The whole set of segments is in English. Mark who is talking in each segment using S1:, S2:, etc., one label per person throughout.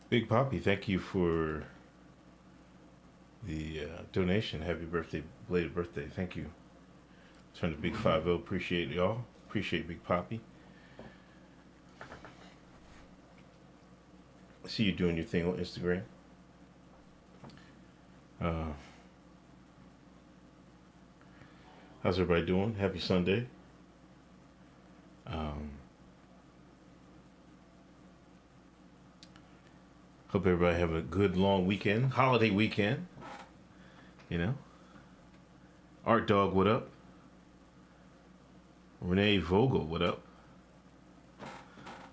S1: Big Poppy, thank you for the donation. Happy birthday, belated birthday. Thank you. Turn to Big 50. Appreciate y'all. Appreciate Big Poppy. I see you doing your thing on Instagram. How's everybody doing? Happy Sunday. Hope everybody have a good long weekend, holiday weekend. You know. Art Dog, what up? Renee Vogel, what up?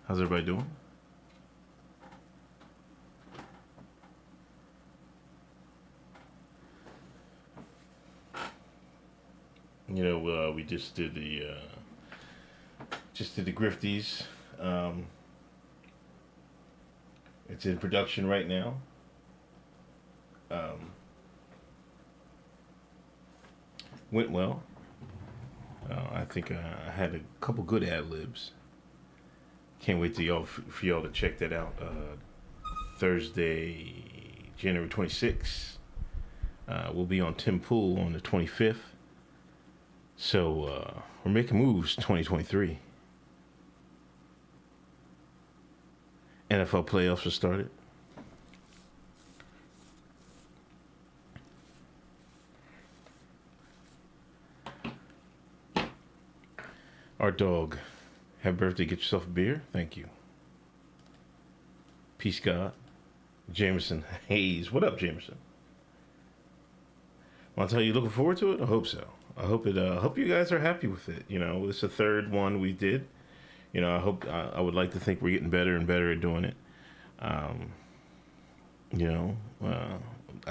S1: How's everybody doing? You know, we just did the Grifties. It's in production right now. Went well. I think I had a couple good ad libs. Can't wait for y'all to check that out. Thursday, January 26th. We'll be on Tim Pool on the 25th. So we're making moves 2023. NFL playoffs have started. Our dog, happy birthday, get yourself a beer. Thank you. Peace, God. Jameson Hayes. What up, Jameson? Want to tell you looking forward to it? I hope so. I hope you guys are happy with it. You know, it's the third one we did. You know, I would like to think we're getting better and better at doing it. I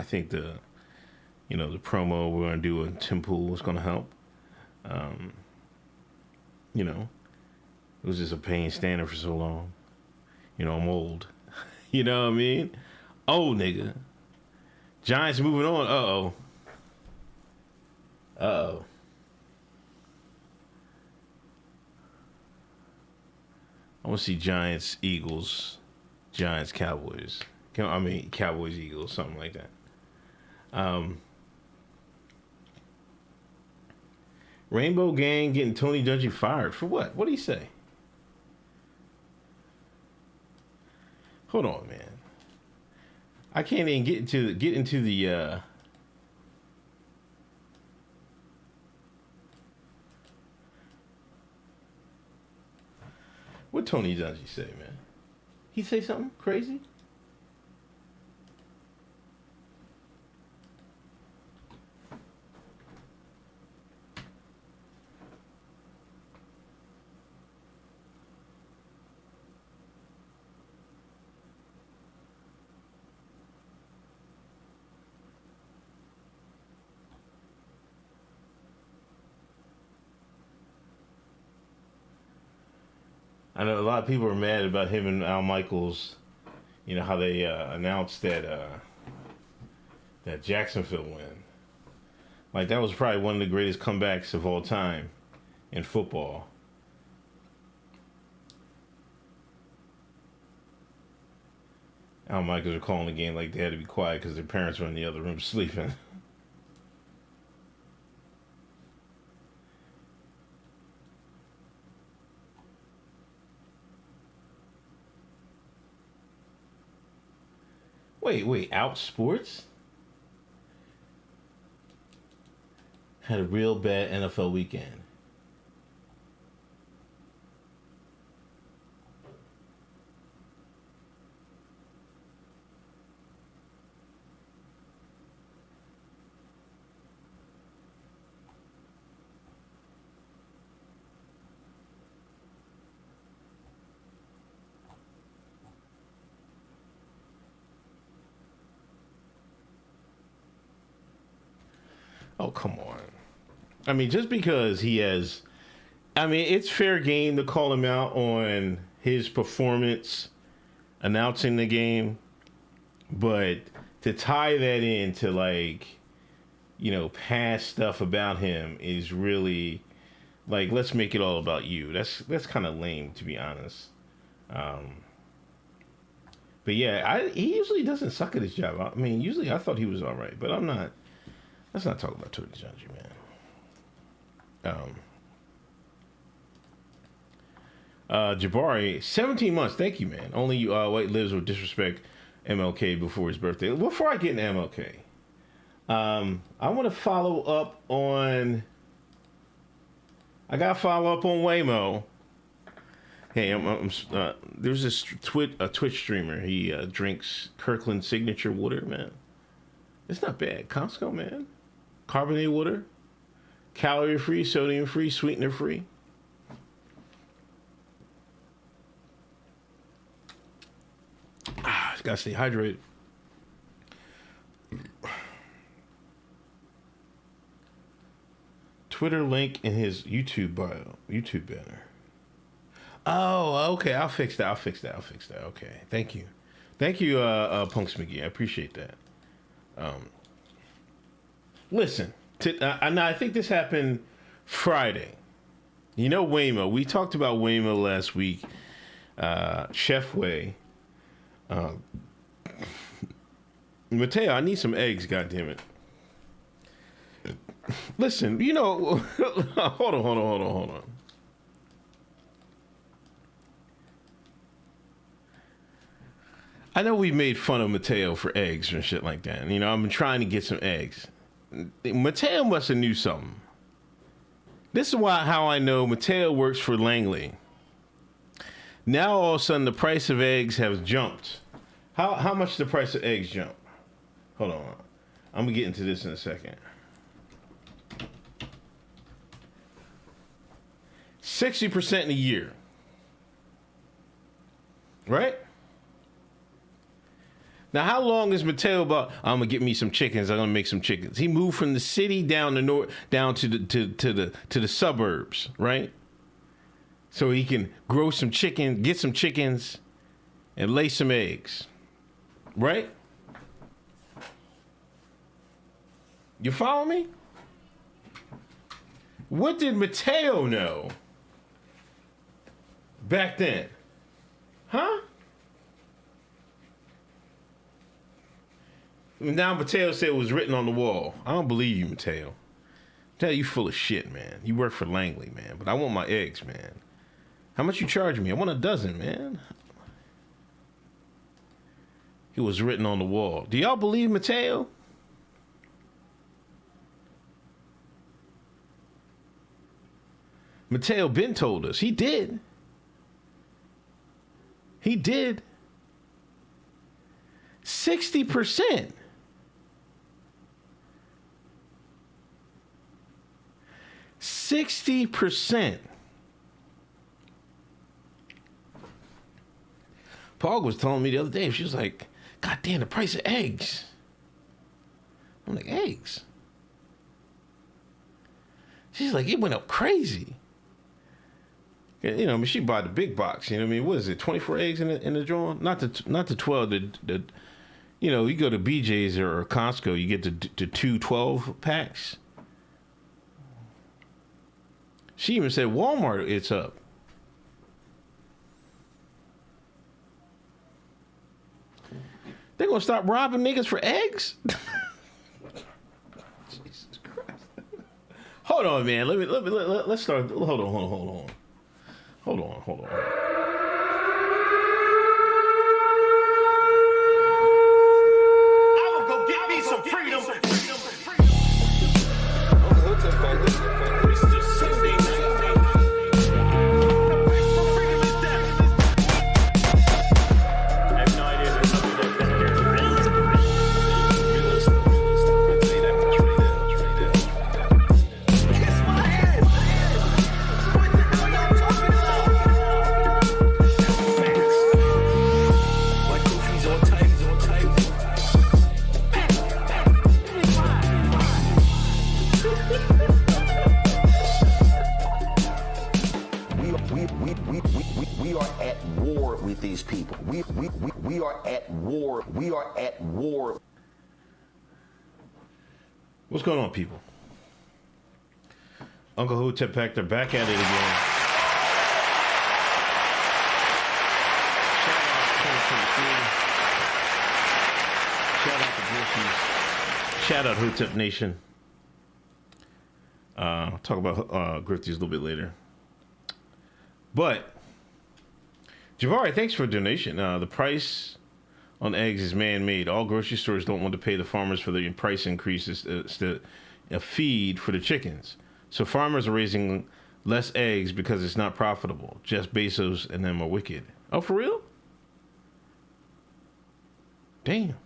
S1: think the promo we're going to do at Tim Pool is going to help. You know, it was just a pain standing for so long. You know, I'm old. You know what I mean? Old nigga. Giants moving on. Uh-oh. I want to see Giants, Eagles, Giants, Cowboys. Cowboys, Eagles, something like that. Rainbow Gang getting Tony Dungy fired. For what? What did he say? Hold on, man. I can't even get into the what Tony Dungy say, man? He say something crazy? I know a lot of people are mad about him and Al Michaels. You know how they announced that Jacksonville win. Like that was probably one of the greatest comebacks of all time in football. Al Michaels are calling the game like they had to be quiet because their parents were in the other room sleeping. Wait, Out Sports had a real bad NFL weekend. Oh, come on. I mean, just because he has... I mean, it's fair game to call him out on his performance announcing the game. But to tie that into, like, you know, past stuff about him is really, Like, let's make it all about you. That's kind of lame, to be honest. But yeah, he usually doesn't suck at his job. I mean, usually I thought he was all right, but I'm not. Let's not talk about Twitter Junkie, man. Jabari, 17 months. Thank you, man. Only White lives with disrespect MLK before his birthday. Before I get into MLK, I want to follow up on. I got to follow up on Waymo. Hey, there's this Twitch streamer. He drinks Kirkland signature water, man. It's not bad. Costco, man. Carbonated water, calorie free, sodium free, sweetener free. Gotta stay hydrated. Twitter link in his YouTube bio, YouTube banner. Oh, okay. I'll fix that. Okay. Thank you, Punks McGee. I appreciate that. Listen, I think this happened Friday. You know Waymo. We talked about Waymo last week. Chef Way. Mateo, I need some eggs, goddammit. Listen, you know, hold on. I know we made fun of Mateo for eggs and shit like that. And, you know, I've been trying to get some eggs. Mateo must have knew something. This is how I know Mateo works for Langley. Now all of a sudden the price of eggs has jumped. How much the price of eggs jump? Hold on. I'm gonna get into this in a second. 60% in a year. Right? Now, how long is Mateo about? I'm gonna get me some chickens. I'm gonna make some chickens. He moved from the city down the north, down to the suburbs, right? So he can grow some chicken, get some chickens, and lay some eggs, right? You follow me? What did Mateo know back then? Huh? Now Mateo said it was written on the wall. I don't believe you, Mateo. Tell you full of shit, man. You work for Langley, man. But I want my eggs, man. How much you charge me? I want a dozen, man. It was written on the wall. Do y'all believe Mateo? Mateo Ben told us. He did. He did. 60%. 60%. Paul was telling me the other day, she was like, God damn, the price of eggs. I'm like, eggs? She's like, it went up crazy. You know, I mean, she bought the big box. You know what I mean? What is it, 24 eggs in the drawer? Not the 12. The you know, you go to BJ's or Costco, you get the 2 12 packs. She even said Walmart, it's up. They're gonna stop robbing niggas for eggs? Jesus Christ. Hold on, man. Let's start. Hold on.
S2: I will go get me some freedom.
S3: We are at war with these people. We are at war. We are at war.
S1: What's going on, people? Uncle Hotep Factor back at it again. Shout out 2023. Shout out Hotep Nation. I'll talk about Grifties a little bit later. But, Javari, thanks for the donation. The price on eggs is man-made. All grocery stores don't want to pay the farmers for the price increases. It's a feed for the chickens. So farmers are raising less eggs because it's not profitable. Jeff Bezos and them are wicked. Oh, for real? Damn.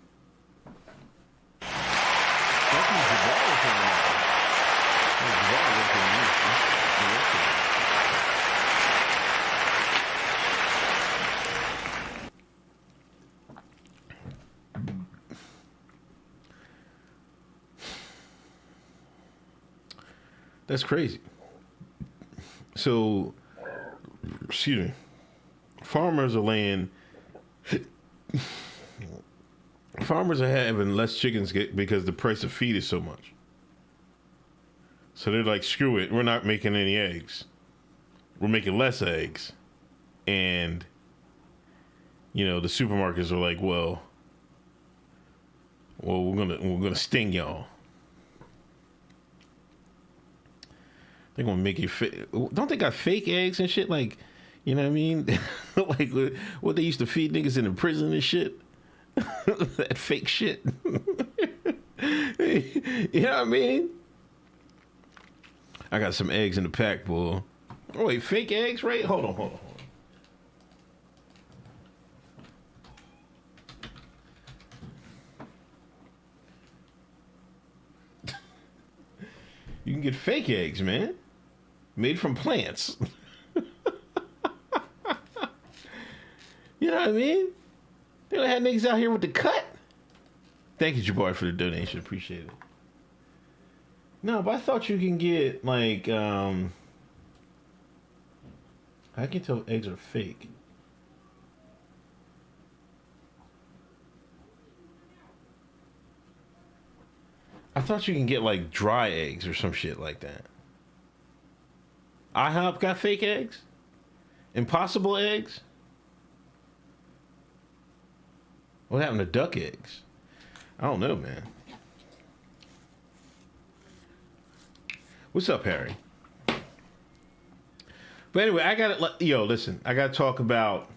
S1: That's crazy. So, excuse me. Farmers are having less chickens because the price of feed is so much. So they're like, screw it. We're not making any eggs. We're making less eggs. And, you know, the supermarkets are like, well, we're gonna sting y'all. They're gonna make it don't they got fake eggs and shit? Like, you know what I mean? Like what they used to feed niggas in the prison and shit. That fake shit. You know what I mean? I got some eggs in the pack, boy. Oh wait, fake eggs, right? Hold on. You can get fake eggs, man. Made from plants. You know what I mean? They don't have niggas out here with the cut. Thank you, Jabbar, for the donation. Appreciate it. No, but I thought you can get, like, I can tell eggs are fake. I thought you can get, like, dry eggs or some shit like that. IHOP got fake eggs? Impossible eggs? What happened to duck eggs? I don't know, man. What's up, Harry? But anyway, listen. I gotta talk about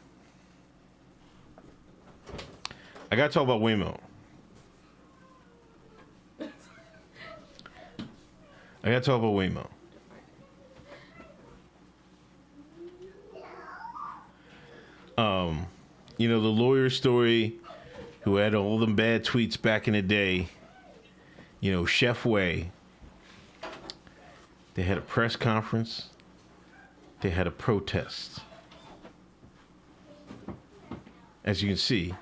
S1: Waymo. You know, the lawyer story who had all them bad tweets back in the day, you know, Chef Way. They had a press conference. They had a protest. As you can see,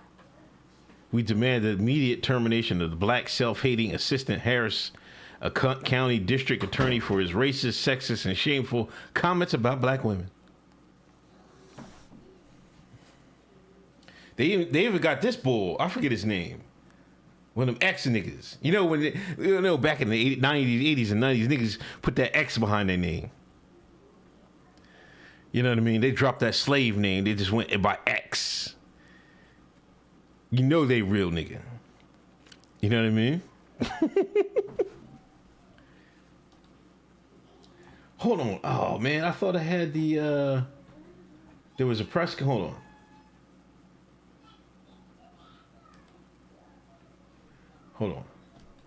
S1: we demand the immediate termination of the black self-hating Assistant Harris County District Attorney for his racist, sexist, and shameful comments about black women. They even got this bull. I forget his name. One of them X niggas. You know, back in the 90s, 80s, and 90s, niggas put that X behind their name. You know what I mean? They dropped that slave name. They just went by X. You know they real nigga. You know what I mean? Hold on. Oh, man. I thought I had the... There was a press... Hold on. Hold on.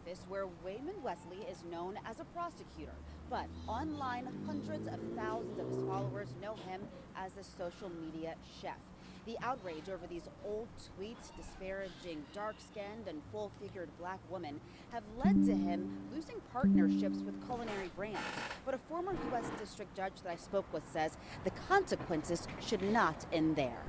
S4: This where Wayman Wesley is known as a prosecutor, but online hundreds of thousands of his followers know him as the social media chef. The outrage over these old tweets disparaging dark-skinned and full-figured black women have led to him losing partnerships with culinary brands. But a former U.S. district judge that I spoke with says the consequences should not end there.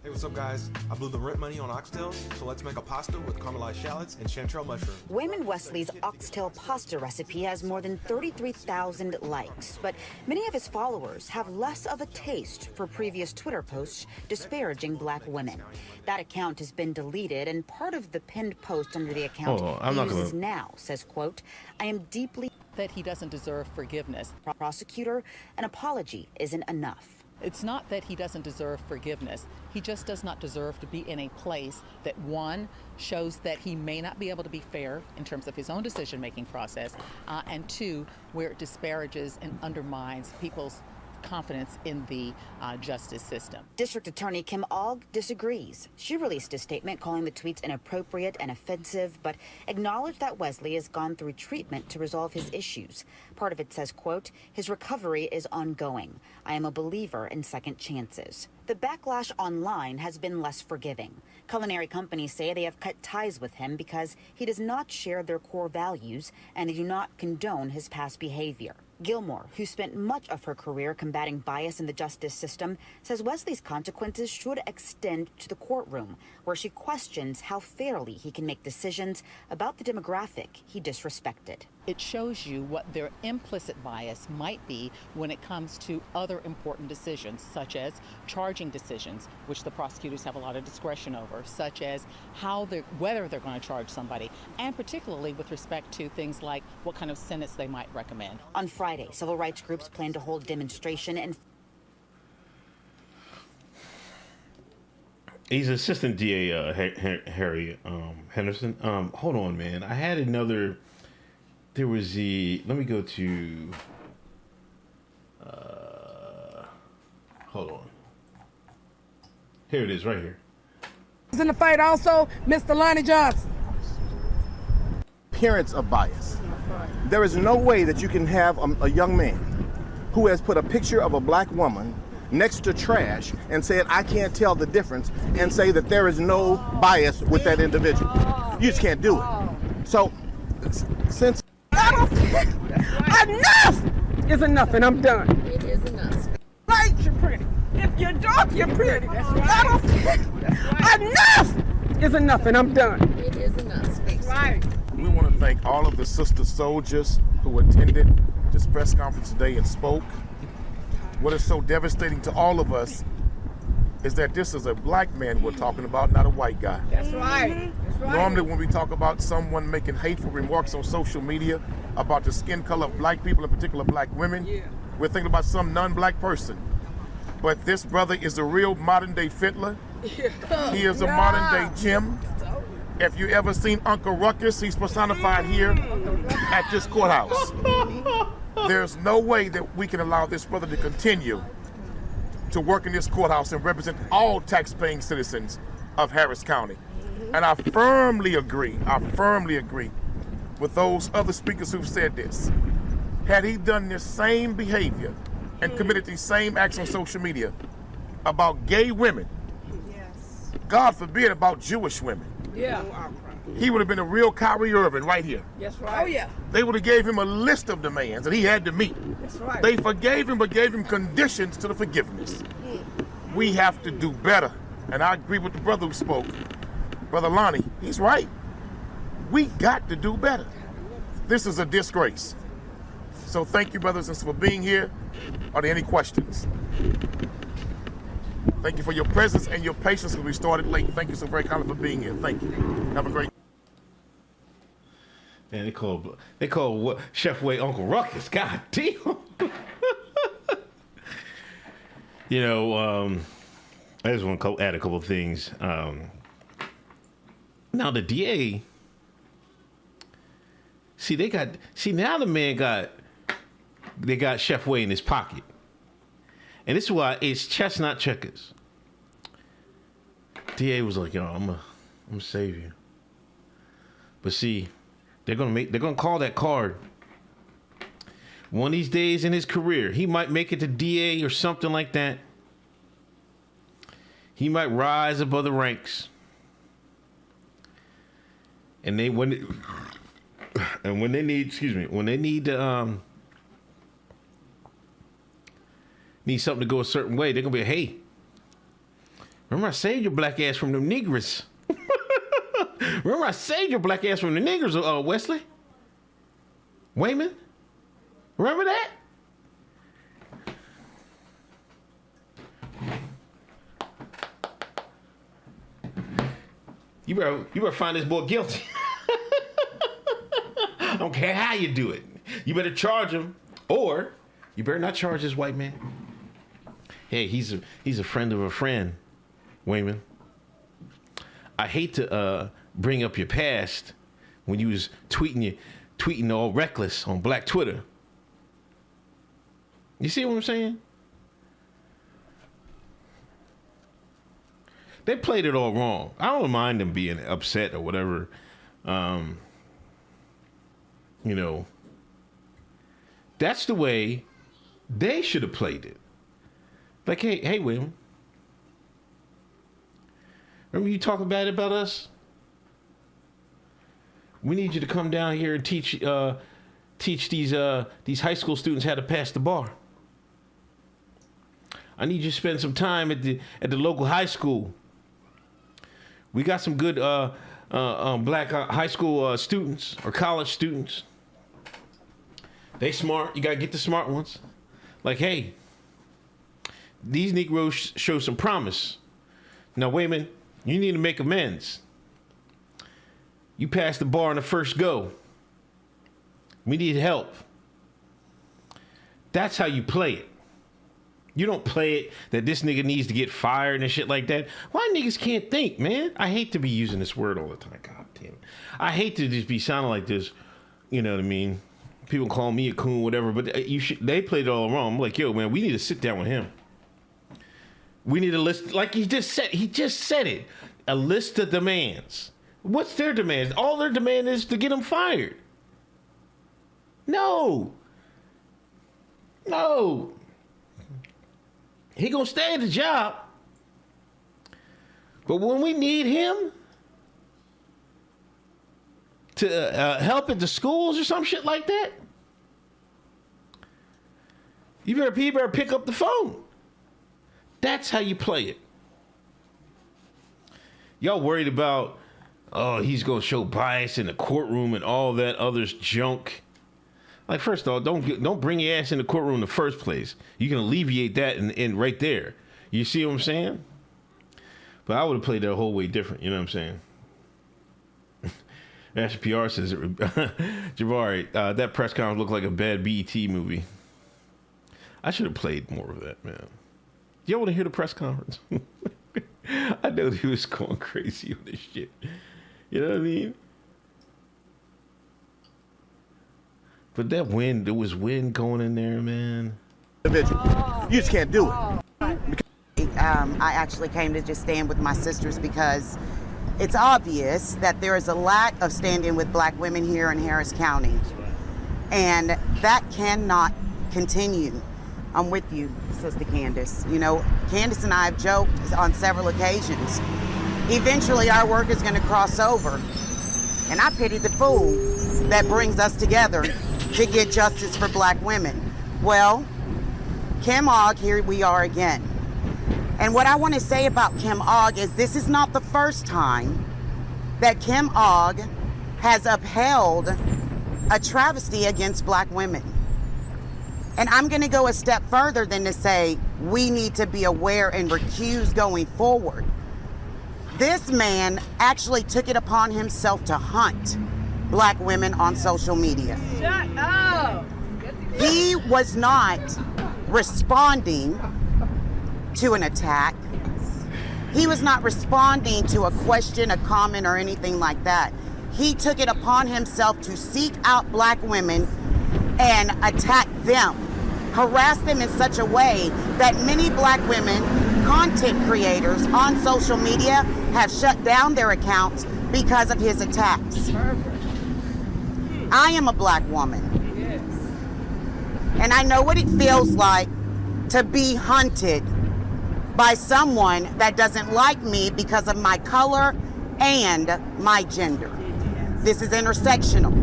S5: Hey, what's up, guys? I blew the rent money on oxtails, so let's make a pasta with caramelized shallots and chanterelle mushrooms.
S4: Wayman Wesley's oxtail pasta recipe has more than 33,000 likes, but many of his followers have less of a taste for previous Twitter posts disparaging black women. That account has been deleted, and part of the pinned post under the account he uses now says, quote, "I am deeply..."
S6: That he doesn't deserve forgiveness.
S4: Prosecutor, an apology isn't enough.
S6: It's not that he doesn't deserve forgiveness. He just does not deserve to be in a place that, one, shows that he may not be able to be fair in terms of his own decision-making process, and two, where it disparages and undermines people's confidence in the justice system.
S4: District Attorney Kim Ogg disagrees. She released a statement calling the tweets inappropriate and offensive, but acknowledged that Wesley has gone through treatment to resolve his issues. Part of it says, quote, "His recovery is ongoing. I am a believer in second chances." The backlash online has been less forgiving. Culinary companies say they have cut ties with him because he does not share their core values and they do not condone his past behavior. Gilmore, who spent much of her career combating bias in the justice system, says Wesley's consequences should extend to the courtroom, where she questions how fairly he can make decisions about the demographic he disrespected.
S6: It shows you what their implicit bias might be when it comes to other important decisions, such as charging decisions, which the prosecutors have a lot of discretion over, such as whether they're going to charge somebody, and particularly with respect to things like what kind of sentence they might recommend.
S4: On Friday, civil rights groups plan to hold demonstration and
S1: he's Assistant DA Harry Henderson. Hold on, man. I had another. There was let me go to. Hold on. Here it is, right here.
S7: In the fight also, Mr. Lonnie Johnson.
S8: Appearance of bias. There is no way that you can have a young man who has put a picture of a black woman next to trash and said, "I can't tell the difference," and say that there is no bias with that individual. You just can't do it. So, since
S7: Enough is enough, and I'm done.
S9: It is enough.
S7: Right, you're pretty. If you're dark, you're pretty.
S9: That's right.
S7: Enough is enough, and I'm done.
S9: It is enough.
S7: That's right.
S8: we want to thank all of the sister soldiers who attended this press conference today and spoke. What is so devastating to all of us is that this is a black man we're talking about, not a white guy.
S7: That's right. That's right.
S8: Normally when we talk about someone making hateful remarks on social media about the skin color of black people, in particular black women, we're thinking about some non-black person. But this brother is a real modern day fiddler. He is a modern day Jim. If you ever seen Uncle Ruckus, he's personified here at this courthouse. There's no way that we can allow this brother to continue to work in this courthouse and represent all tax-paying citizens of Harris County. And I firmly agree with those other speakers who've said this. Had he done this same behavior and committed these same acts on social media about gay women, God forbid about Jewish women, he would have been a real Kyrie Irving right here.
S7: That's right. Oh, yeah.
S8: They would have gave him a list of demands that he had to meet.
S7: That's right.
S8: They forgave him, but gave him conditions to the forgiveness. We have to do better. And I agree with the brother who spoke, Brother Lonnie. He's right. We got to do better. This is a disgrace. So thank you, brothers and sisters, for being here. Are there any questions? Thank you for your presence and your patience when we started late. Thank you so very kindly for being here. Thank you. Have a great.
S1: Man, they call Chef Way Uncle Ruckus. God damn. You know, I just want to add a couple of things. Now the DA, now the man they got Chef Way in his pocket. And this is why it's chestnut checkers. DA was like, yo, I'm gonna save you. But see, they're gonna call that card. One of these days in his career, he might make it to DA or something like that. He might rise above the ranks. And when they need to need something to go a certain way, they're gonna be, hey, Remember I saved your black ass from them niggers. Remember I saved your black ass from the niggers, Wesley? Wayman? Remember that? You better find this boy guilty. I don't care how you do it. You better charge him, or you better not charge this white man. Hey, he's a friend of a friend, Wayman. I hate to bring up your past when you was tweeting all reckless on Black Twitter. You see what I'm saying? They played it all wrong. I don't mind them being upset or whatever. You know, that's the way they should have played it. Like, hey, William. Remember you talking bad about us? We need you to come down here and teach these high school students how to pass the bar. I need you to spend some time at the local high school. We got some good black high school students or college students. They smart. You got to get the smart ones. Like, hey, these Negroes show some promise. Now, Wayman, you need to make amends. You passed the bar on the first go. We need help. That's how you play it. You don't play it that this nigga needs to get fired and shit like that. Why niggas can't think, man? I hate to be using this word all the time. God damn it. I hate to just be sounding like this. You know what I mean? People call me a coon, whatever, but they played it all wrong. I'm like, yo, man, we need to sit down with him. We need a list, like he just said it. A list of demands. What's their demands? All their demand is to get him fired. No. He gonna stay at the job. But when we need him to help at the schools or some shit like that, you better pick up the phone. That's how you play it. Y'all worried about, he's gonna show bias in the courtroom and all that other junk. Like, first of all, don't bring your ass in the courtroom in the first place. You can alleviate that in right there. You see what I'm saying? But I would have played that a whole way different. You know what I'm saying? Asher PR says, Jabari, that press conference looked like a bad BET movie. I should have played more of that, man. Y'all want to hear the press conference? I know he was going crazy on this shit. You know what I mean? But that wind, there was wind going in there, man.
S10: You just can't do it.
S11: I actually came to just stand with my sisters because it's obvious that there is a lack of standing with black women here in Harris County. And that cannot continue. I'm with you, Sister Candace. You know, Candace and I have joked on several occasions. Eventually our work is going to cross over. And I pity the fool that brings us together to get justice for black women. Well, Kim Ogg, here we are again. And what I want to say about Kim Ogg is this is not the first time that Kim Ogg has upheld a travesty against black women. And I'm going to go a step further than to say we need to be aware and recuse going forward. This man actually took it upon himself to hunt black women on social media.
S9: Shut up!
S11: He was not responding to an attack. He was not responding to a question, a comment, or anything like that. He took it upon himself to seek out black women and attack them, harass them in such a way that many black women, content creators on social media, have shut down their accounts because of his attacks.
S9: Perfect.
S11: I am a black woman.
S9: Yes.
S11: And I know what it feels like to be hunted by someone that doesn't like me because of my color and my gender.
S9: Yes.
S11: This is intersectional.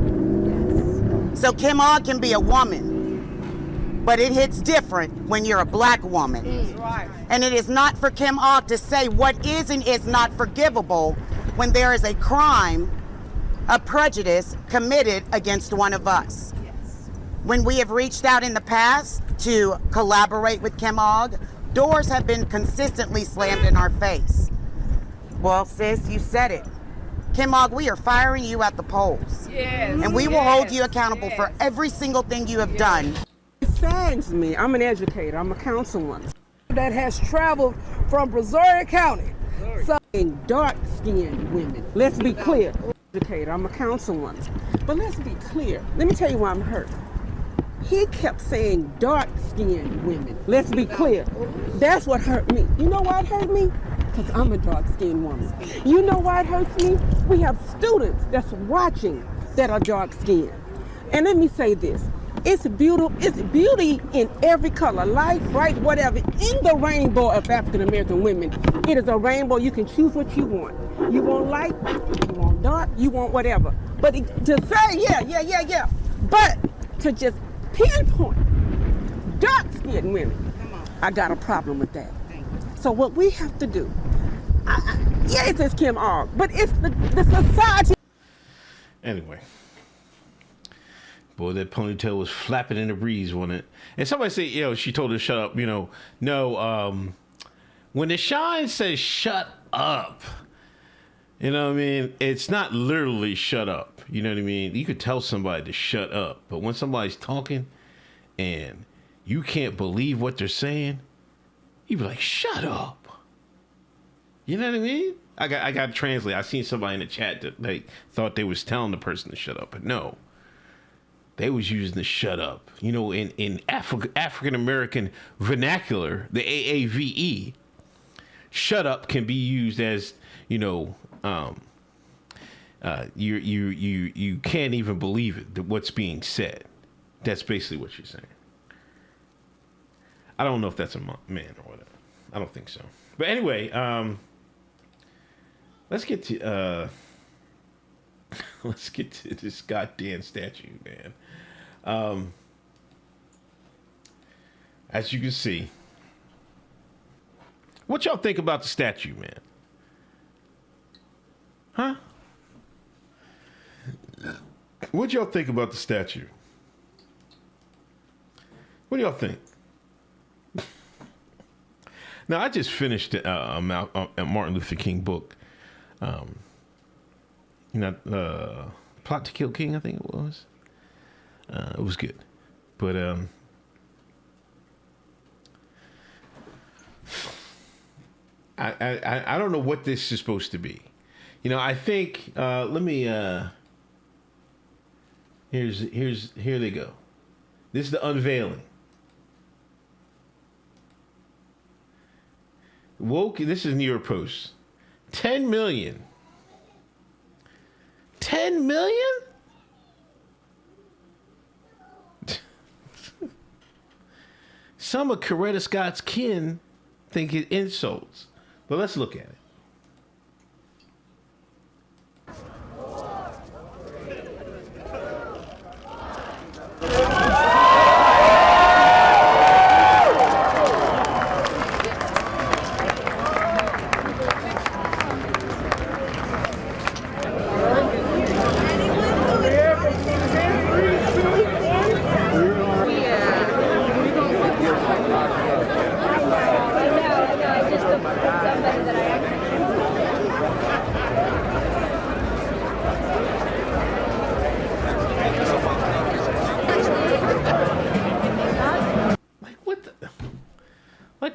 S9: Yes.
S11: So Kim Ogg can be a woman. but it hits different when you're a black woman. And it is not for Kim Ogg to say what is and is not forgivable when there is a crime, a prejudice committed against one of us. When we have reached out in the past to collaborate with Kim Ogg, doors have been consistently slammed in our face. Well, sis, you said it. Kim Ogg, we are firing you at the polls. And we will hold you accountable for every single thing you have done.
S12: It saddens me. I'm an educator. I'm a councilwoman.
S7: That has traveled from Brazoria County. So
S12: dark-skinned women. Let's be clear. Educator. I'm a councilwoman. But let's be clear. Let me tell you why I'm hurt. He kept saying dark-skinned women. Let's be clear. That's what hurt me. You know why it hurt me? Because I'm a dark-skinned woman. You know why it hurts me? We have students that's watching that are dark-skinned. And let me say this. It's beauty in every color, light, bright, whatever, in the rainbow of African-American women. It is a rainbow. You can choose what you want. You want light, you want dark, you want whatever. But to say, yeah. But to just pinpoint dark-skinned women, I got a problem with that. So what we have to do, it says Kim Ogg, but it's the society. Anyway.
S1: Boy, that ponytail was flapping in the breeze, wasn't it? And somebody said, she told her to shut up. No, when the shine says shut up, you know what I mean? It's not literally shut up. You know what I mean? You could tell somebody to shut up. But when somebody's talking and you can't believe what they're saying, you be like, shut up. You know what I mean? I got to translate. I seen somebody in the chat that thought they was telling the person to shut up. But no. They was using the shut up. In African-American vernacular, the AAVE, shut up can be used as, you can't even believe it, what's being said. That's basically what you're saying. I don't know if that's a man or whatever. I don't think so. But anyway, let's get to this goddamn statue, man. As you can see, what y'all think about the statue, man? Huh? What y'all think about the statue? What do y'all think? Now, I just finished a Martin Luther King book. Plot to Kill King, I think it was. It was good. But I don't know what this is supposed to be. I think let me here they go. This is the unveiling. Woke, this is New York Post. 10 million. 10 million? Some of Coretta Scott's kin think it insults. But let's look at it.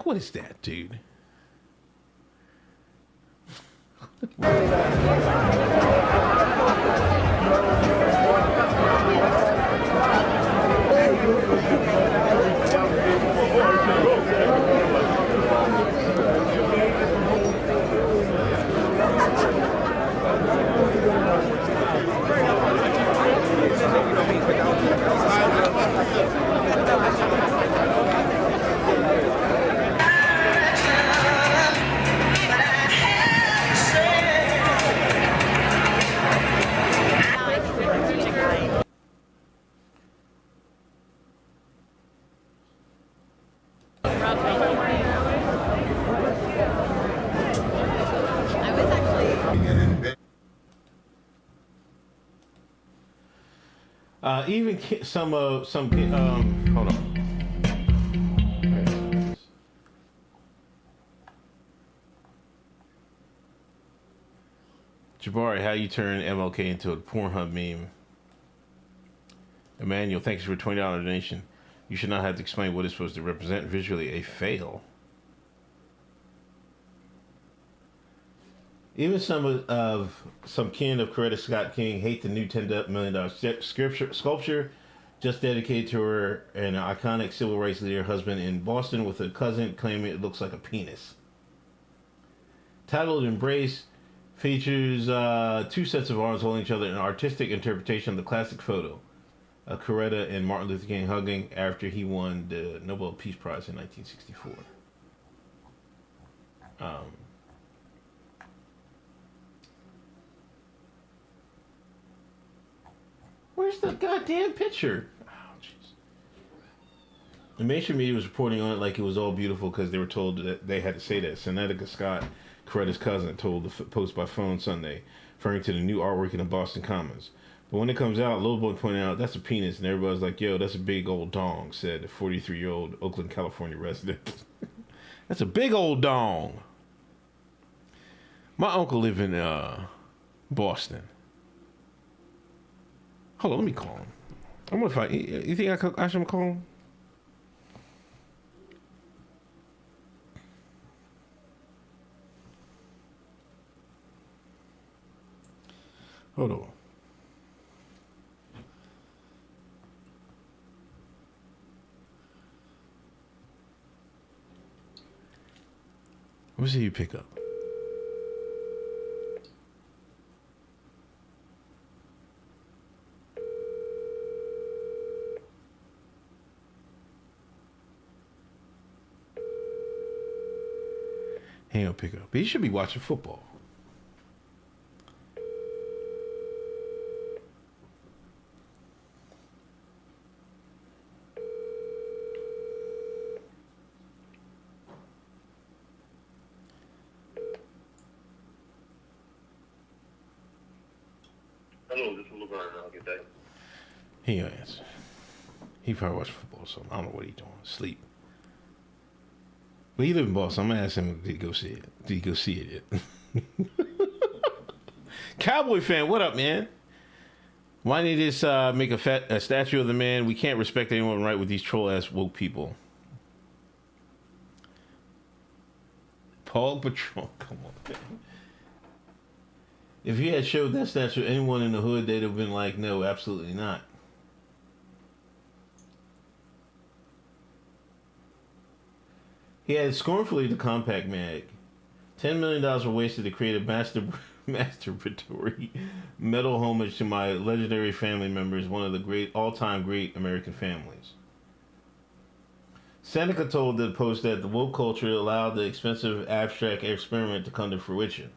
S1: What is that, dude? Even some hold on. Jabari, how you turn MLK into a Pornhub meme? Emmanuel, thanks for a $20 donation. You should not have to explain what it's supposed to represent. Visually, a fail. Even some kin of Coretta Scott King hate the new $10 million sculpture just dedicated to her and an iconic civil rights leader husband in Boston, with a cousin claiming it looks like a penis. Titled Embrace, features two sets of arms holding each other in an artistic interpretation of the classic photo of Coretta and Martin Luther King hugging after he won the Nobel Peace Prize in 1964. Where's the goddamn picture? Oh, jeez. The mainstream media was reporting on it like it was all beautiful because they were told that they had to say that. Seneca Scott, Coretta's cousin, told the Post by phone Sunday, referring to the new artwork in the Boston Commons. But when it comes out, Lil Boy pointed out, that's a penis, and everybody's like, yo, that's a big old dong, said the 43-year-old Oakland, California resident. That's a big old dong. My uncle lived in Boston. Hold on, let me call him. I'm gonna find. You think I should call him? Hold on. Let me see you pick up. He ain't gonna pick up. But he should be watching football.
S13: Hello, this is Lamar. I'll get that.
S1: He ain't gonna answer. He probably watching football, so I don't know what he's doing. Sleep. But he live in Boston. I'm gonna ask him, did he go see it? Did he go see it yet? Cowboy fan, what up, man? Why did this make a statue of the man? We can't respect anyone right with these troll-ass woke people. Paul Patron, come on, man. If he had showed that statue to anyone in the hood, they'd have been like, no, absolutely not. He added scornfully to Compact Mag. $10 million were wasted to create a masturbatory metal homage to my legendary family members, one of the all-time great American families. Seneca told the Post that the woke culture allowed the expensive abstract experiment to come to fruition.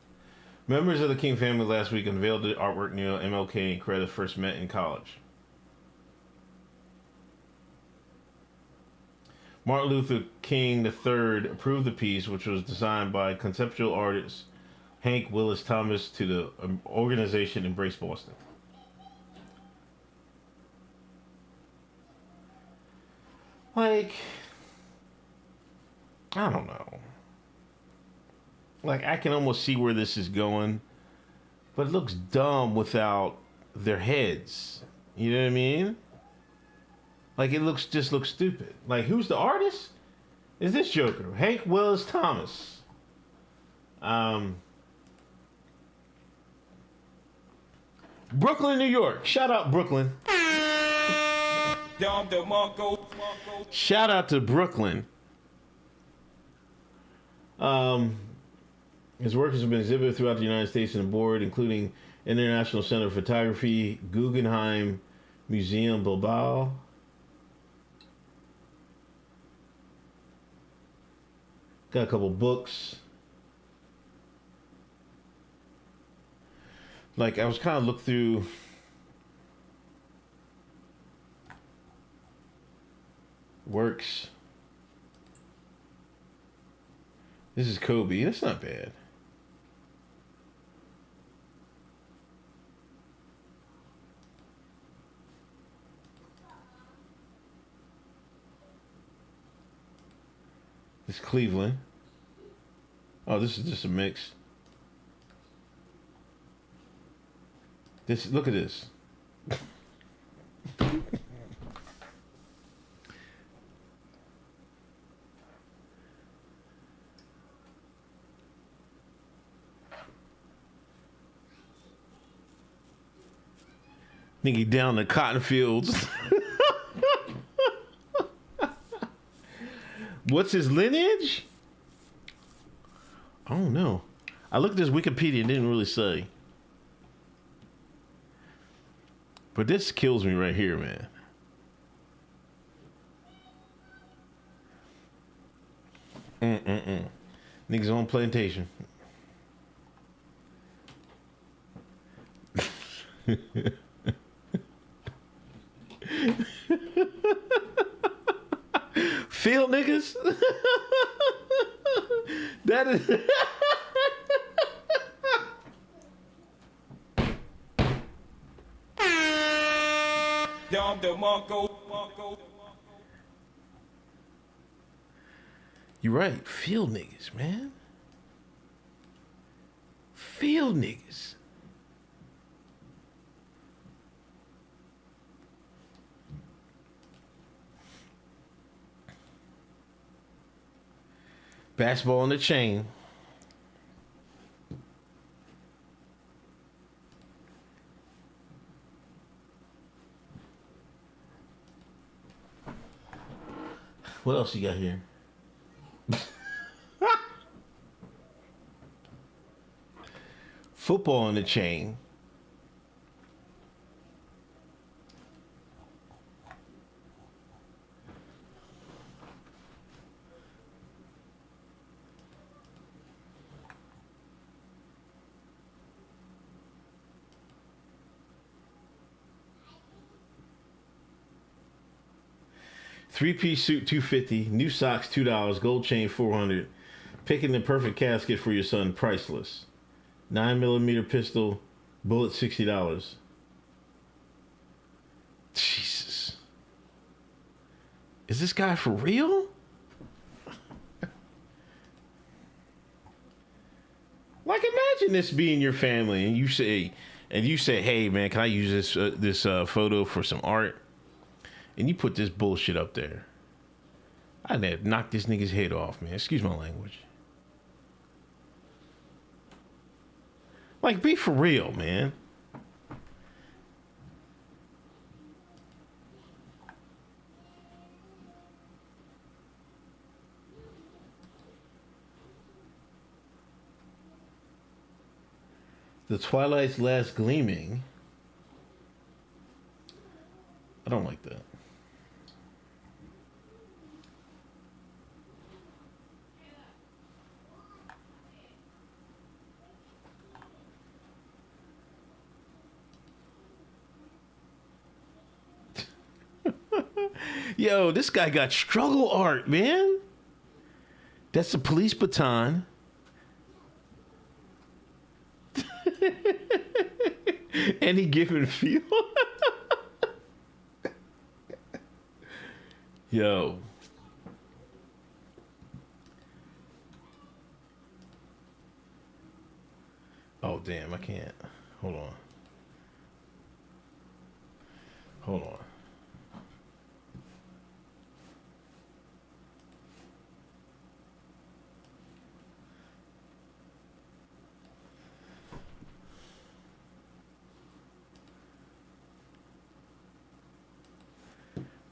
S1: Members of the King family last week unveiled the artwork near MLK and Coretta first met in college. Martin Luther King III approved the piece, which was designed by conceptual artist Hank Willis Thomas to the organization Embrace Boston. Like, I don't know. Like, I can almost see where this is going, but it looks dumb without their heads. You know what I mean? Like, it just looks stupid. Like, who's the artist? Is this Joker? Hank Willis Thomas. Brooklyn, New York. Shout out Brooklyn. Shout out to Brooklyn. His work has been exhibited throughout the United States and abroad, including International Center for Photography, Guggenheim Museum Bilbao. Got a couple books. Like, I was kind of looked through works. This is Kobe. That's not bad. It's Cleveland. Oh, this is just a mix. Look at this. Nigga down the cotton fields. What's his lineage? I don't know. I looked at his Wikipedia and didn't really say. But this kills me right here, man. Niggas on plantation. Field niggas? That is... You're right. Field niggas, man. Field niggas. Basketball on the chain. What else you got here? Football on the chain. Three-piece suit, $250. New socks, $2. Gold chain, $400. Picking the perfect casket for your son, priceless. 9mm pistol, bullet, $60. Jesus. Is this guy for real? Like, imagine this being your family, and you say, hey, man, can I use this photo for some art? And you put this bullshit up there. I'd have knocked this nigga's head off, man. Excuse my language. Like, be for real, man. The twilight's last gleaming. I don't like that. Yo, this guy got struggle art, man. That's a police baton. And he giving feel. Yo. Oh, damn, I can't. Hold on. Hold on.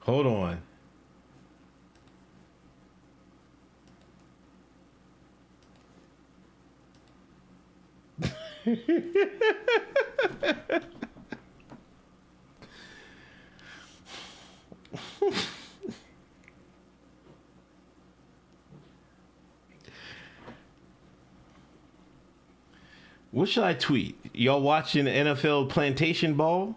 S1: Hold on. What should I tweet? Y'all watching the NFL plantation ball?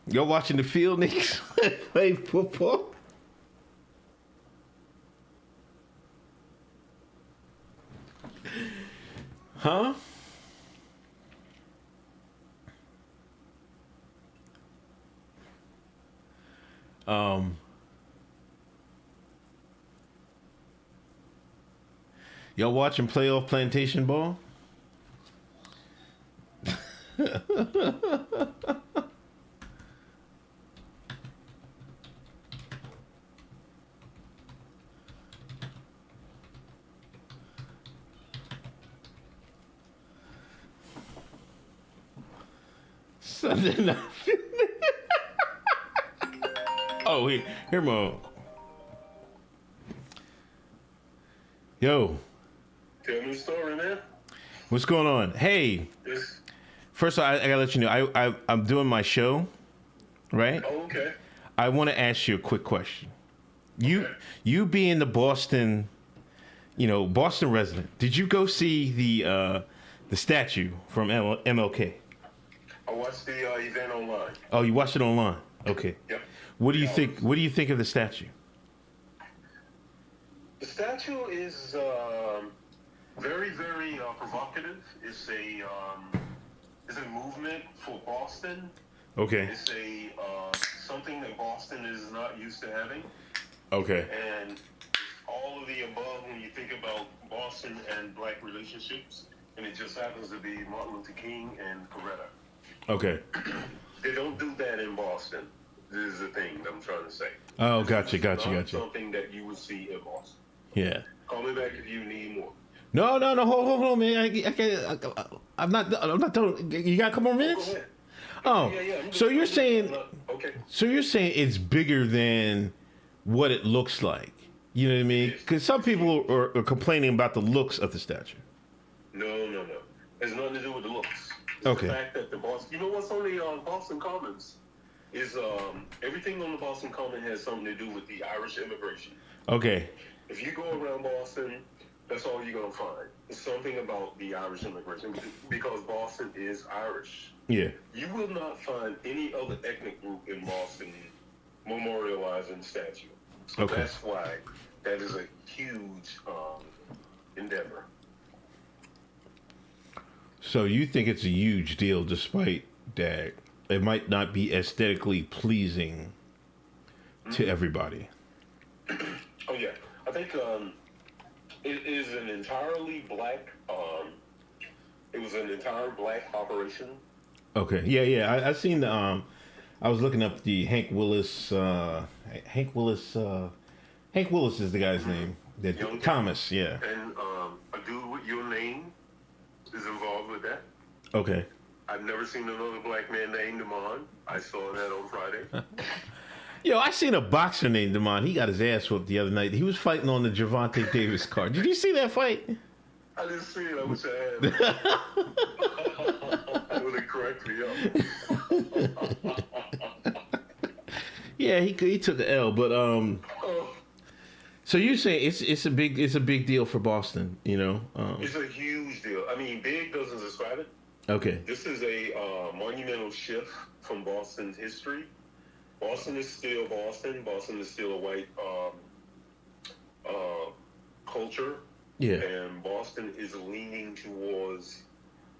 S1: Y'all watching the field niggas play football? Huh? Y'all watching playoff plantation ball? Sunday night. Oh, here, Mo. Yo.
S13: Tell me the story, man.
S1: What's going on? Hey.
S13: Yes.
S1: First of all, I gotta let you know, I'm doing my show, right?
S13: Oh, okay.
S1: I want to ask you a quick question. You being the Boston, Boston resident, did you go see the statue from MLK?
S13: I watched the event online.
S1: Oh, you watched it online? Okay.
S13: Yep.
S1: What do you think? What do you think of the statue?
S13: The statue is very, very provocative. It's a movement for Boston.
S1: Okay.
S13: It's something that Boston is not used to having.
S1: Okay.
S13: And all of the above when you think about Boston and black relationships, and it just happens to be Martin Luther King and Coretta.
S1: Okay.
S13: They don't do that in Boston. This is the thing that I'm trying to say.
S1: Oh, gotcha.
S13: Something that you would see in Boston.
S1: Yeah.
S13: Call me back if you need more.
S1: No. Hold on, man. I can't. I'm not done. You got a couple more minutes?
S13: Go ahead.
S1: Oh,
S13: Yeah.
S1: So you're saying?
S13: Okay.
S1: So you're saying it's bigger than what it looks like? You know what I mean? Because some people are complaining about the looks of the statue.
S13: No. It has nothing to do with the looks. It's
S1: Okay.
S13: the fact that the Boston. You know what's on the Boston Commons? Is everything on the Boston Common has something to do with the Irish immigration.
S1: Okay.
S13: If you go around Boston, that's all you're gonna find. It's something about the Irish immigration because Boston is Irish.
S1: Yeah.
S13: You will not find any other ethnic group in Boston memorializing the statue. So
S1: Okay.
S13: that's why that is a huge endeavor.
S1: So you think it's a huge deal, despite that it might not be aesthetically pleasing to everybody.
S13: Oh yeah, I think it is an entirely black. It was an entire black operation.
S1: Okay. Yeah. I seen the. I was looking up the Hank Willis. Hank Willis is the guy's name. Thomas. Yeah.
S13: And a dude with your name is involved with that.
S1: Okay.
S13: I've never seen another black man named Damon. I saw that on Friday.
S1: Yo, I seen a boxer named Damon. He got his ass whooped the other night. He was fighting on the Gervonta Davis card. Did you see that fight?
S13: I didn't see it. I wish I had. It would have cracked me up.
S1: Yeah, he took the L, but So you're saying it's a big deal for Boston,
S13: It's a huge deal. I mean, big doesn't describe it.
S1: Okay.
S13: This is a monumental shift from Boston's history. Boston is still Boston. Boston is still a white culture.
S1: Yeah.
S13: And Boston is leaning towards,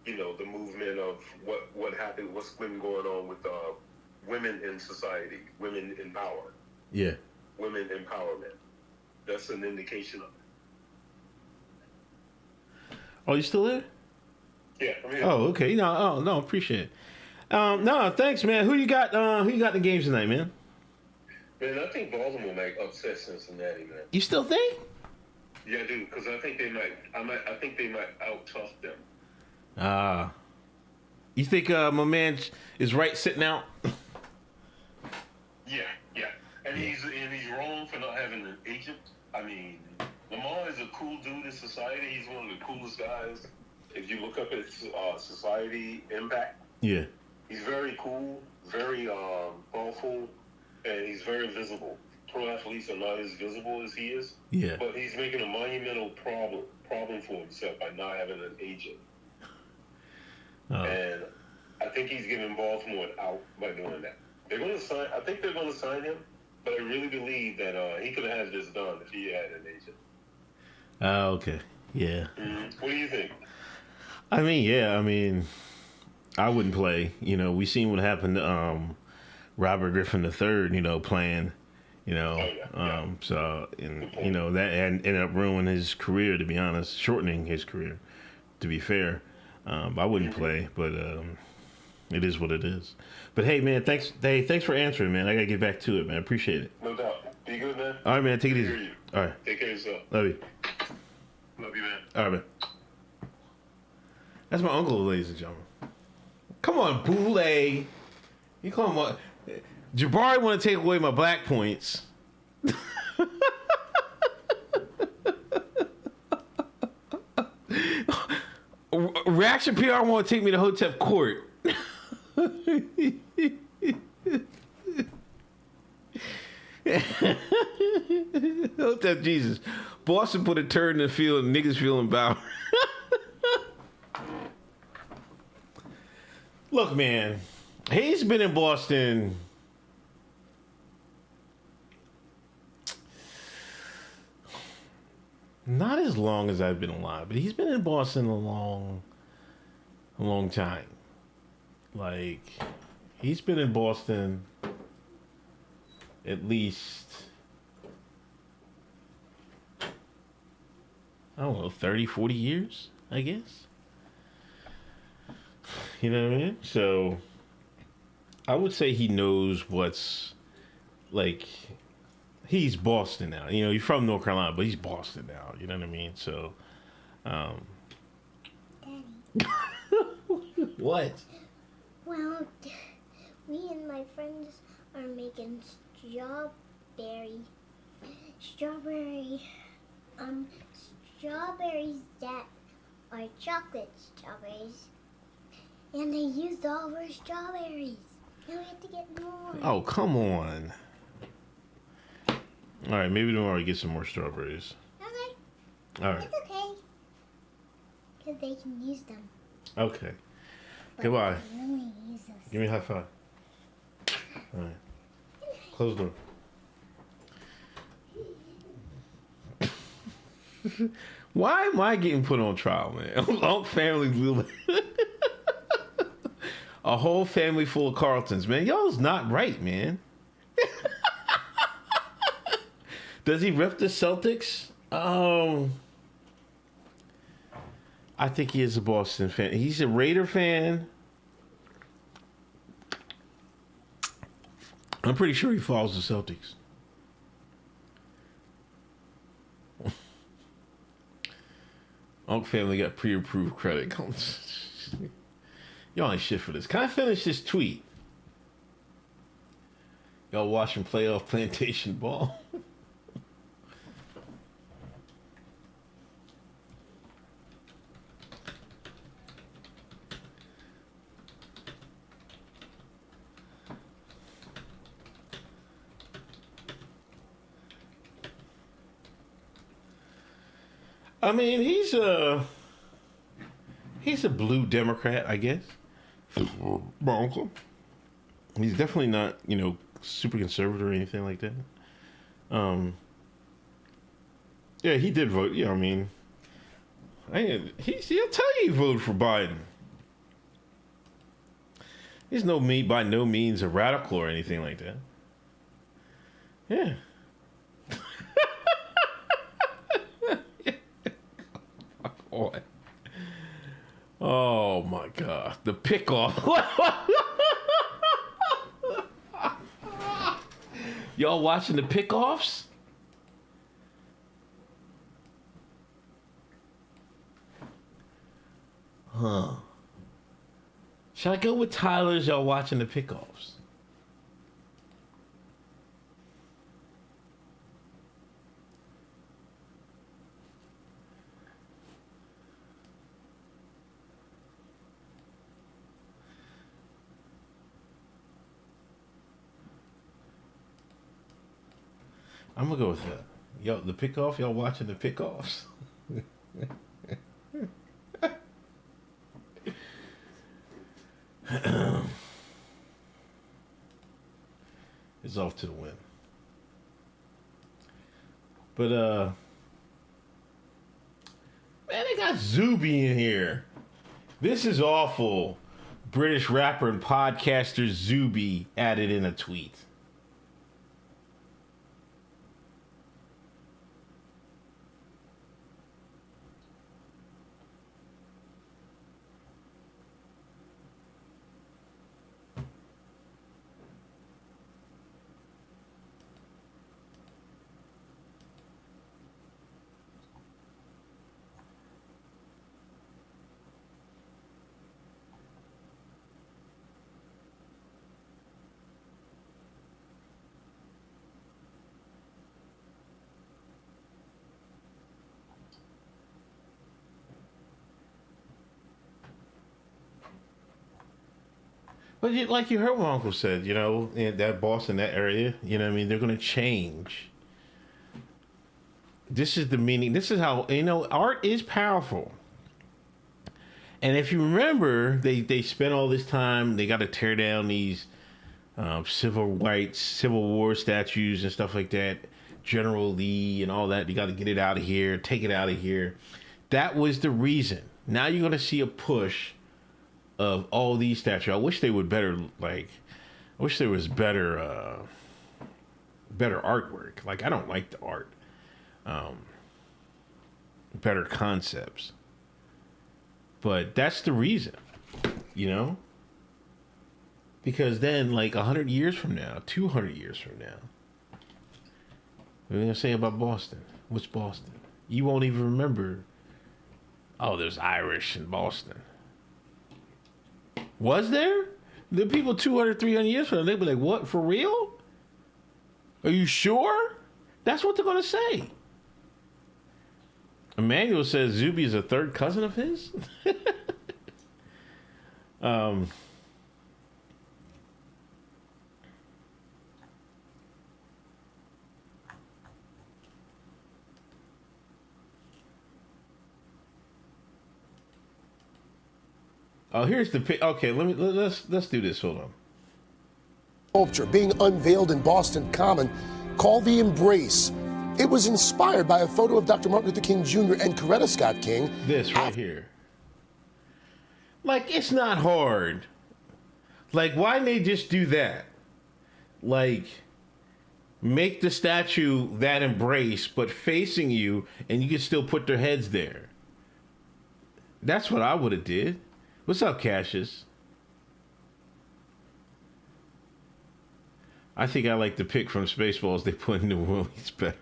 S13: the movement of what happened, what's been going on with women in society, women in power.
S1: Yeah.
S13: Women empowerment. That's an indication of it.
S1: Oh, you still there?
S13: Yeah.
S1: Oh, okay. No, appreciate it. No, thanks, man. Who you got? Who you got in the games tonight, man?
S13: Man, I think Baltimore might upset Cincinnati, man.
S1: You still think?
S13: Yeah, I do, because I think they might. I think they might out-tough them.
S1: You think my man is right sitting out?
S13: Yeah, and he's wrong for not having an agent. I mean, Lamar is a cool dude in society. He's one of the coolest guys. If you look up his society impact,
S1: yeah,
S13: he's very cool, very thoughtful, and he's very visible. Pro athletes are not as visible as he is.
S1: Yeah.
S13: But he's making a monumental problem for himself by not having an agent. And I think he's giving Baltimore out by doing that. I think they're going to sign him, but I really believe that he could have had this done if he had an agent.
S1: Okay. Yeah.
S13: Mm-hmm. What do you think?
S1: I mean, I wouldn't play. We seen what happened to Robert Griffin III, playing, so, and, that ended up ruining his career, to be honest, shortening his career, to be fair. I wouldn't play, but it is what it is. But hey, man, thanks for answering, man. I gotta get back to it, man. Appreciate it.
S13: No doubt. Be good, man.
S1: All right, man. Take it easy.
S13: You.
S1: All right.
S13: Take care of yourself.
S1: Love you.
S13: Love you, man.
S1: All right, man. That's my uncle, ladies and gentlemen. Come on, Boule. You call him what? Jabari want to take away my black points. Reaction PR want to take me to Hotep court. Hotep Jesus. Boston put a turd in the field and niggas feeling empowered. Look, man, he's been in Boston not as long as I've been alive, but he's been in Boston a long time. Like, he's been in Boston at least, I don't know, 30, 40 years, I guess. You know what I mean? So I would say he knows what's, like, he's Boston now. He's from North Carolina, but he's Boston now. You know what I mean? So, what?
S14: Well, me and my friends are making strawberries that are chocolate strawberries. And they used all our strawberries. Now we have to get more.
S1: Oh, come on. All right, maybe tomorrow we get some more strawberries.
S14: Okay.
S1: All right.
S14: It's okay. Because they can use them.
S1: Okay.
S14: But
S1: Goodbye.
S14: they really use us.
S1: Give me a high five. All right. Close the door. Why am I getting put on trial, man? All family, a whole family full of Carltons, man. Y'all's not right, man. Does he rep the Celtics? I think he is a Boston fan. He's a Raider fan. I'm pretty sure he follows the Celtics. Uncle family got pre-approved credit. Y'all ain't shit for this. Can I finish this tweet? Y'all watching playoff plantation ball? I mean, he's a blue Democrat, I guess. My uncle. He's definitely not, super conservative or anything like that. Yeah, he did vote. Yeah, I mean, he'll tell you he voted for Biden. He's by no means a radical or anything like that. Yeah. Oh my God, the pick-off. Y'all watching the pick-offs? Huh. Should I go with Tyler's? Y'all watching the pick-offs? I'm gonna go with that. Yo, the pick-off, y'all watching the pick-offs? It's off to the win. But man, they got Zuby in here. This is awful. British rapper and podcaster Zuby added in a tweet. But like you heard what Uncle said, you know, in that Boston, that area, you know what I mean? They're going to change. This is the meaning. This is how, you know, art is powerful. And if you remember, they spent all this time, they got to tear down these civil rights, Civil War statues and stuff like that. General Lee and all that. You got to get it out of here, take it out of here. That was the reason. Now you're going to see a push of all these statues. I wish they would better, like, I wish there was better better artwork. Like, I don't like the art. Better concepts. But that's the reason, you know? Because then, like, 100 years from now, 200 years from now, what are we going to say about Boston? What's Boston? You won't even remember, oh, there's Irish in Boston. Was there? The people 200, 300 years from now, they'd be like, what, for real? Are you sure? That's what they're going to say. Emmanuel says Zuby is a third cousin of his? Oh, here's the pic. Okay, let's do this. Hold on.
S15: Sculpture being unveiled in Boston Common called The Embrace. It was inspired by a photo of Dr. Martin Luther King Jr. and Coretta Scott King.
S1: This right here. Like, it's not hard. Like, why didn't they just do that? Like, make the statue that embrace, but facing you, and you can still put their heads there. That's what I would have did. What's up, Cassius? I think I like the pick from Spaceballs they put in the movies better.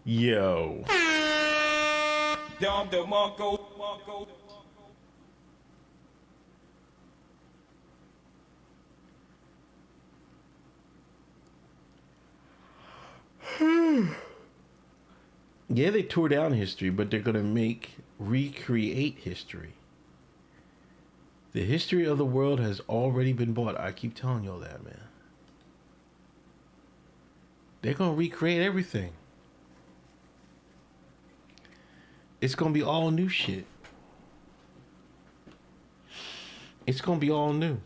S1: Yo. Yeah, they tore down history, but they're going to recreate history. The history of the world has already been bought. I keep telling y'all that, man. They're going to recreate everything. It's going to be all new shit. It's going to be all new.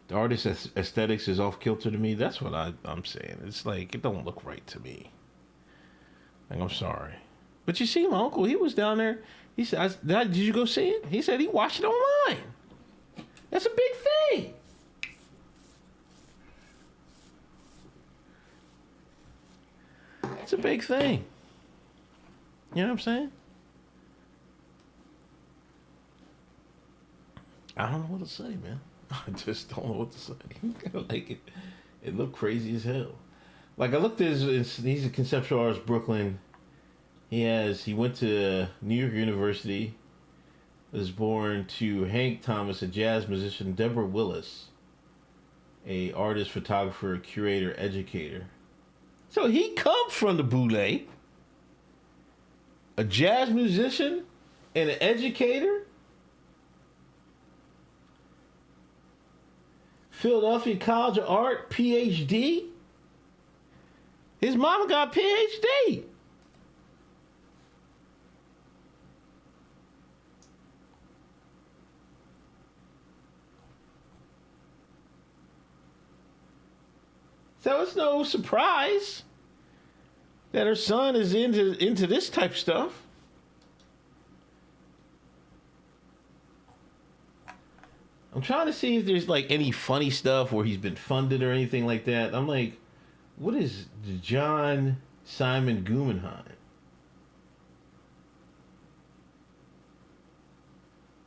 S1: The artist's aesthetics is off kilter to me. That's what I'm saying. It's like, it don't look right to me. Like, I'm sorry. But you see, my uncle, he was down there. He said, did you go see it? He said he watched it online. That's a big thing. It's a big thing. You know what I'm saying? I don't know what to say, man. I just don't know what to say. Like, it looked crazy as hell. Like, I looked at he's a conceptual artist, Brooklyn. He went to New York University, was born to Hank Thomas, a jazz musician, Deborah Willis, a artist, photographer, curator, educator. So he comes from the Boule, a jazz musician and an educator. Philadelphia College of Art, PhD. His mama got a PhD. So it's no surprise that her son is into this type stuff. I'm trying to see if there's like any funny stuff where he's been funded or anything like that. I'm like, what is John Simon Guggenheim?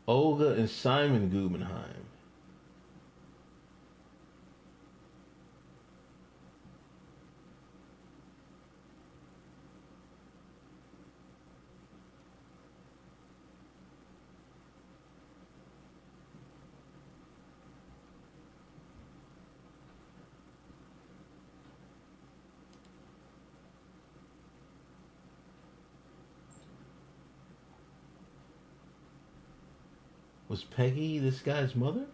S1: Olga and Simon Guggenheim. Was Peggy this guy's mother?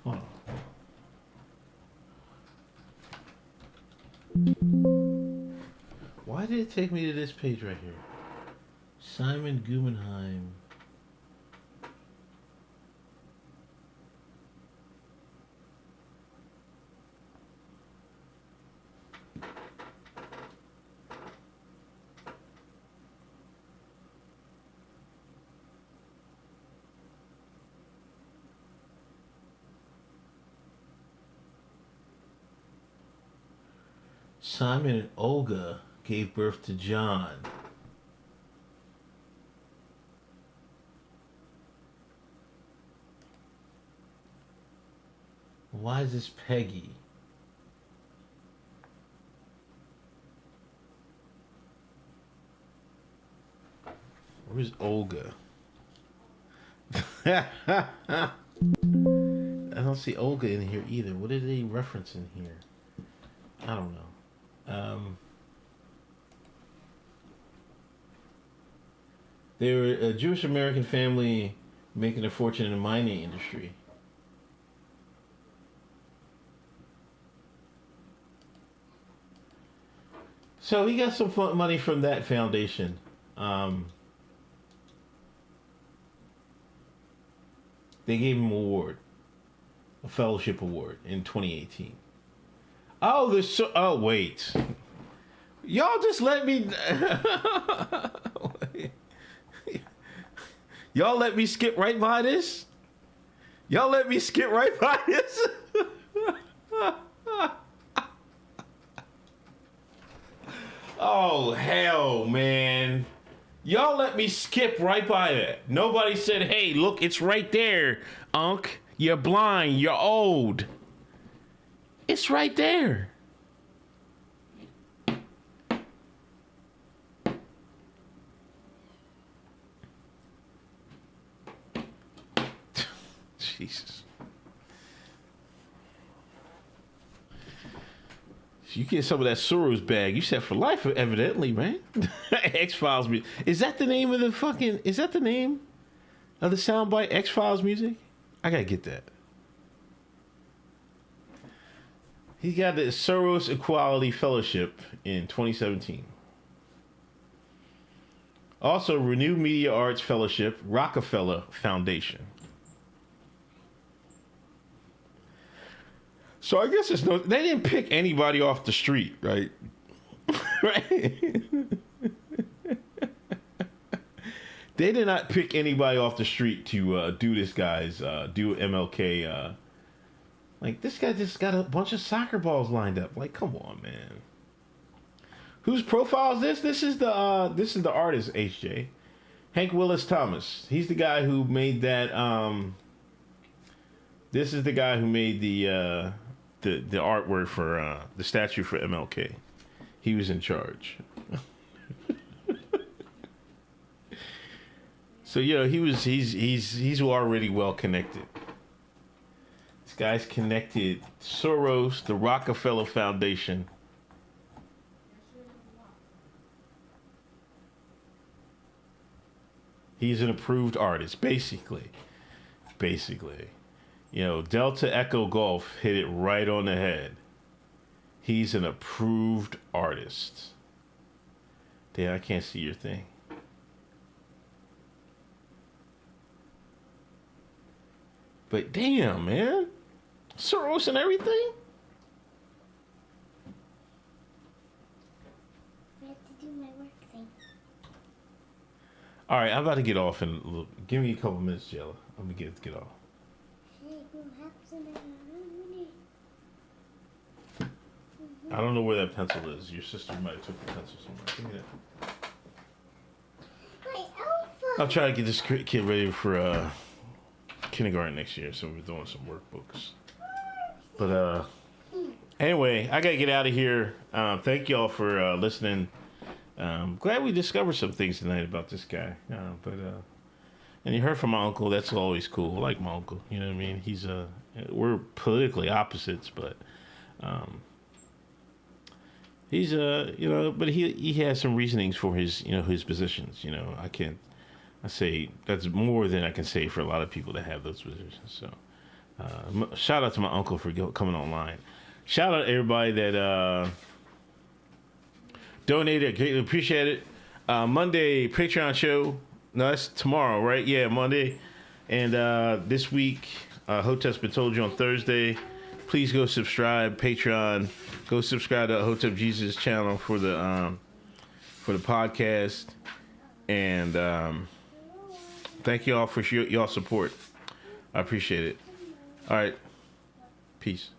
S1: Hold on. Why did it take me to this page right here? Simon Guggenheim. Simon and Olga gave birth to John. Why is this Peggy? Where's Olga? I don't see Olga in here either. What are they referencing here? I don't know. They were a Jewish American family making a fortune in the mining industry. So he got some money from that foundation. They gave him an award, a fellowship award in 2018. Oh, oh, wait. Y'all just let me... Y'all let me skip right by this? Y'all let me skip right by this? Oh, hell, man. Y'all let me skip right by that. Nobody said, hey, look, it's right there, Unc. You're blind. You're old. It's right there. Jesus. You get some of that Soros bag. You set for life, evidently, man. X-Files music. Is that the name of the fucking... Is that the name of the soundbite? X-Files music? I gotta get that. He got the Soros Equality Fellowship in 2017. Also, Renewed Media Arts Fellowship, Rockefeller Foundation. So I guess it's no... They didn't pick anybody off the street, right? Right? They did not pick anybody off the street to do this guy's... do MLK... Like, this guy just got a bunch of soccer balls lined up. Like, come on, man. Whose profile is this? This is the artist, HJ. Hank Willis Thomas. He's the guy who made that, this is the guy who made the artwork for, the statue for MLK. He was in charge. So, you know, he's already well connected. Guy's connected Soros, the Rockefeller Foundation. He's an approved artist, basically. You know, Delta Echo Golf hit it right on the head. He's an approved artist. Damn, I can't see your thing. But damn, man. Soros and everything? All right, I'm about to get off in a little. Give me a couple minutes, Jella. Let me get off. I don't know where that pencil is. Your sister might have took the pencil somewhere. Give me that. I'll try to get this kid ready for kindergarten next year, so we're doing some workbooks. But anyway, I gotta get out of here. Thank y'all for listening. Glad we discovered some things tonight about this guy. And you heard from my uncle. That's always cool. I like my uncle. You know what I mean? He's we're politically opposites, but he's but he has some reasonings for his his positions. I say that's more than I can say for a lot of people that have those positions. So shout out to my uncle for coming online. Shout out to everybody that donated. I greatly appreciate it. Monday Patreon show. No, that's tomorrow, right? Yeah, Monday. And this week, Hoteps been told you on Thursday. Please go subscribe, Patreon. Go subscribe to Hotep Jesus channel for the podcast. And thank you all for y'all support. I appreciate it. All right. Peace.